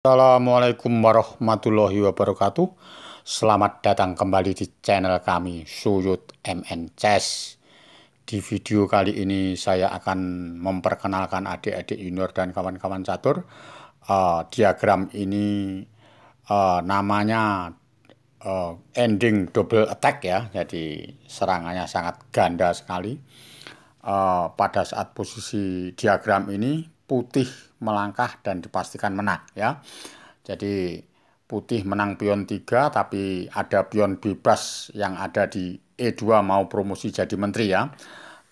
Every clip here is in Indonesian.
Assalamualaikum warahmatullahi wabarakatuh. Selamat datang kembali di channel kami Suyut MN Chess. Di video kali ini saya akan memperkenalkan adik-adik junior dan kawan-kawan catur. Diagram ini namanya ending double attack ya. Jadi serangannya sangat ganda sekali. Pada saat posisi diagram ini putih melangkah dan dipastikan menang ya. Jadi putih menang pion 3 tapi ada pion bebas yang ada di E2 mau promosi jadi menteri ya.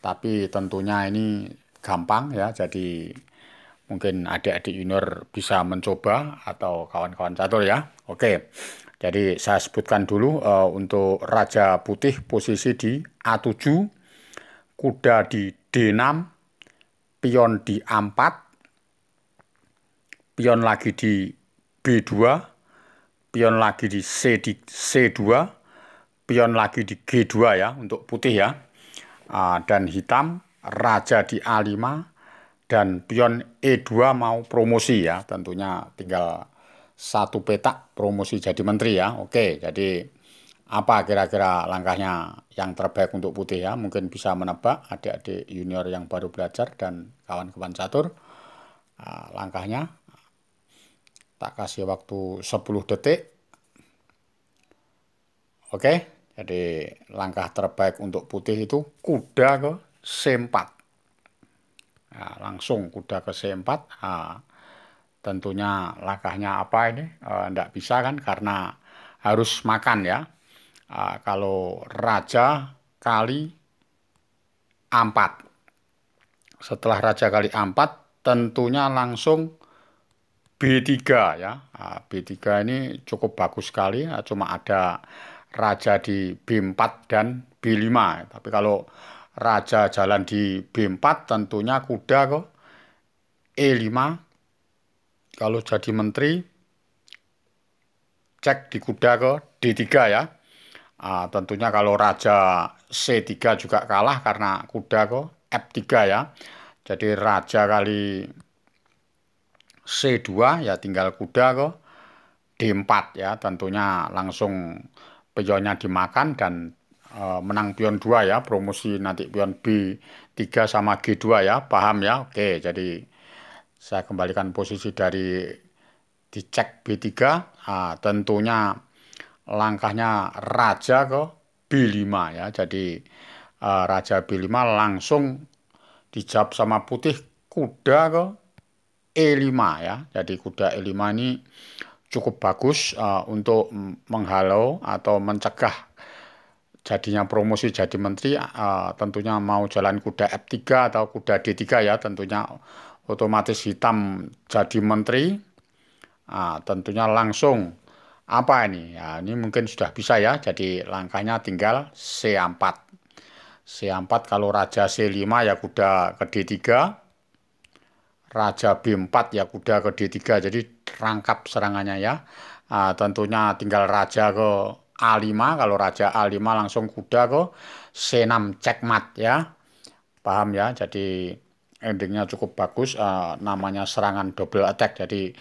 Tapi tentunya ini gampang ya. Jadi mungkin adik-adik junior bisa mencoba atau kawan-kawan catur ya. Oke. Jadi saya sebutkan dulu untuk raja putih posisi di A7, kuda di D6, pion di A4, pion lagi di B2, pion lagi di C2, pion lagi di G2 ya untuk putih ya. Dan hitam raja di A5 dan pion E2 mau promosi ya. Tentunya tinggal satu petak promosi jadi menteri ya. Oke, jadi apa kira-kira langkahnya yang terbaik untuk putih ya? Mungkin bisa menebak adik-adik junior yang baru belajar dan kawan-kawan catur. Langkahnya tak kasih waktu 10 detik. Oke, jadi langkah terbaik untuk putih itu kuda ke C4. Nah, langsung kuda ke C4. Tentunya langkahnya apa ini? Enggak bisa kan karena harus makan ya. Kalau raja kali A4. Setelah raja kali A4 tentunya langsung B3 ya. B3 ini cukup bagus sekali, cuma ada raja di B4 dan B5. Tapi kalau raja jalan di B4 tentunya kuda ke E5. Kalau jadi menteri cek di kuda ke D3 ya. Tentunya kalau raja C3 juga kalah karena kuda ke F3 ya. Jadi raja kali C2 ya tinggal kuda ke D4 ya. Tentunya langsung pionnya dimakan dan menang pion 2 ya. Promosi nanti pion B3 sama G2 ya. Paham ya? Oke, jadi saya kembalikan posisi dari dicek B3. Tentunya langkahnya raja ke B5 ya. Jadi raja B5 langsung dijawab sama putih kuda ke E5 ya. Jadi kuda E5 ini cukup bagus untuk menghalau atau mencegah jadinya promosi jadi menteri. Tentunya mau jalan kuda F3 atau kuda D3 ya. Tentunya otomatis hitam jadi menteri. Tentunya langsung apa ini? Ya, ini mungkin sudah bisa ya. Jadi langkahnya tinggal C4. C4 kalau raja C5 ya kuda ke D3. Raja B4 ya kuda ke D3. Jadi rangkap serangannya ya. Tentunya tinggal raja ke A5. Kalau raja A5 langsung kuda ke C6 cekmat ya. Paham ya? Jadi endingnya cukup bagus. Namanya serangan double attack. Jadi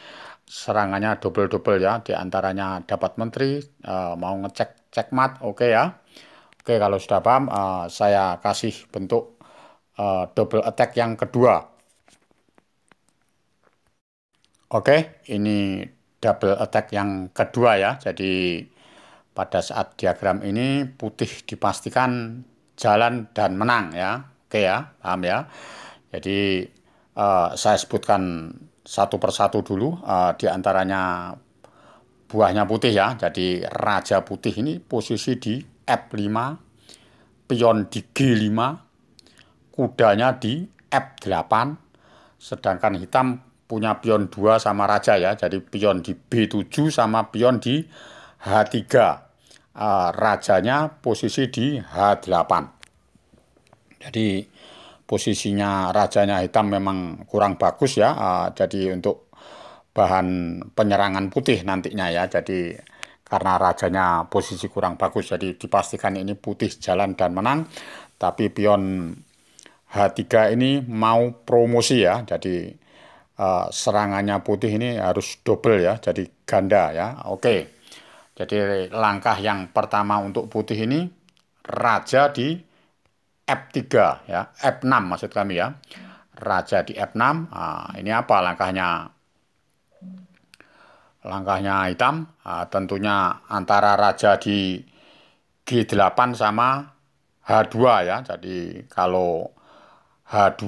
serangannya double-double ya. Di antaranya dapat menteri, mau ngecek cekmat. Oke ya. Oke, kalau sudah paham, saya kasih bentuk double attack yang kedua. Oke, ini double attack yang kedua ya. Jadi pada saat diagram ini putih dipastikan jalan dan menang ya. Oke ya, paham ya. Jadi saya sebutkan satu persatu dulu. Di antaranya buahnya putih ya. Jadi raja putih ini posisi di F5, pion di G5, kudanya di F8, sedangkan hitam punya pion 2 sama raja ya. Jadi pion di B7 sama pion di H3. Rajanya posisi di H8. Jadi posisinya rajanya hitam memang kurang bagus ya. Jadi untuk bahan penyerangan putih nantinya ya. Jadi karena rajanya posisi kurang bagus, jadi dipastikan ini putih jalan dan menang. Tapi pion H3 ini mau promosi ya. Jadi serangannya putih ini harus double ya, jadi ganda ya. Oke. Jadi langkah yang pertama untuk putih ini raja di F3 ya, F6 maksud kami ya. Raja di F6. Nah, ini apa langkahnya? Langkahnya hitam, tentunya antara raja di G8 sama H2 ya. Jadi kalau H2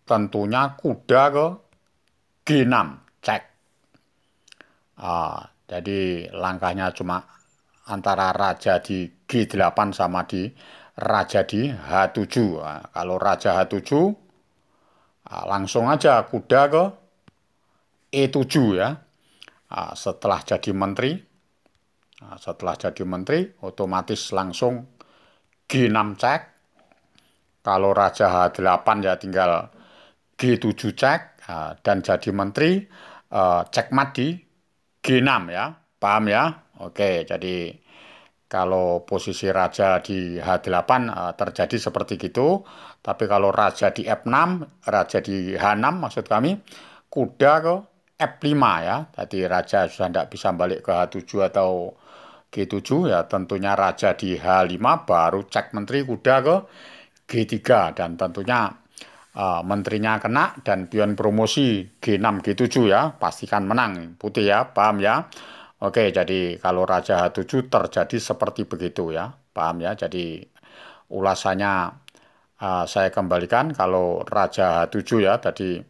tentunya kuda ke G6, cek. Jadi langkahnya cuma antara raja di G8 sama di raja di H7. Kalau raja H7 langsung aja kuda ke E7 ya. Setelah jadi menteri, otomatis langsung G6 cek. Kalau raja H8 ya tinggal G7 cek dan jadi menteri, cekmat di G6 ya. Paham ya? Oke, jadi kalau posisi raja di H8 terjadi seperti itu. Tapi kalau raja di F6, raja di H6 maksud kami, kuda ke F5 ya. Jadi raja sudah tidak bisa balik ke H7 atau G7 ya, tentunya raja di H5 baru cek menteri kuda ke G3 dan tentunya menterinya kena dan pion promosi G6 G7 ya, pastikan menang putih ya, paham ya. Oke, jadi kalau raja H7 terjadi seperti begitu ya, paham ya. Jadi ulasannya saya kembalikan kalau raja H7 ya, tadi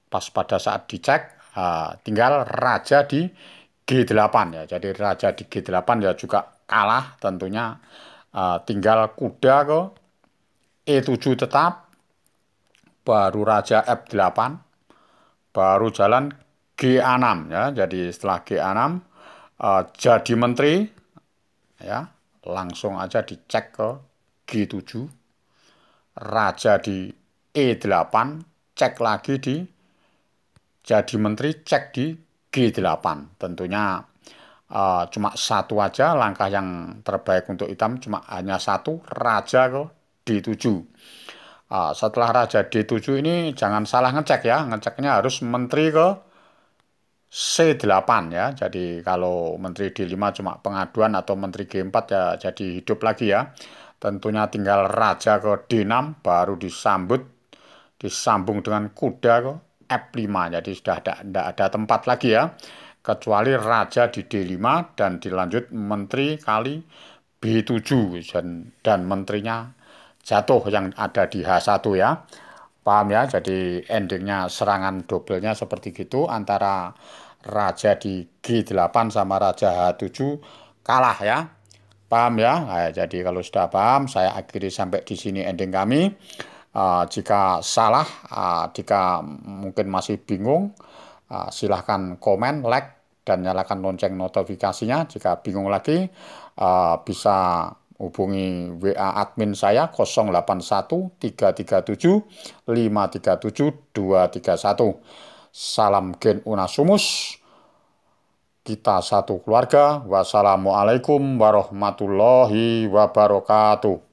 pas pada saat dicek tinggal raja di G8 ya. Jadi raja di G8 ya juga kalah tentunya, tinggal kuda ke E7 tetap, baru raja F8, baru jalan G6 ya. Jadi setelah G6 jadi menteri ya, langsung aja dicek ke G7, raja di E8, cek lagi di jadi menteri, cek di G8. Tentunya cuma satu aja langkah yang terbaik untuk hitam, cuma hanya satu, raja ke D7. Setelah raja D7 ini jangan salah ngecek ya, ngeceknya harus menteri ke C8 ya. Jadi kalau menteri D5 cuma pengaduan atau menteri G4 ya jadi hidup lagi ya. Tentunya tinggal raja ke D6 baru disambung dengan kuda ke F5. Jadi sudah tidak ada tempat lagi ya. Kecuali raja di D5 dan dilanjut menteri kali B7 dan menterinya jatuh yang ada di H1 ya. Paham ya? Jadi endingnya serangan dobelnya seperti gitu antara raja di G8 sama raja H7 kalah ya. Paham ya? Nah, jadi kalau sudah paham, saya akhiri sampai di sini ending kami. Jika salah, jika mungkin masih bingung, silahkan komen, like, dan nyalakan lonceng notifikasinya. Jika bingung lagi, bisa hubungi WA admin saya 081 337 537 231. Salam Gen Unasumus. Kita satu keluarga. Wassalamualaikum warahmatullahi wabarakatuh.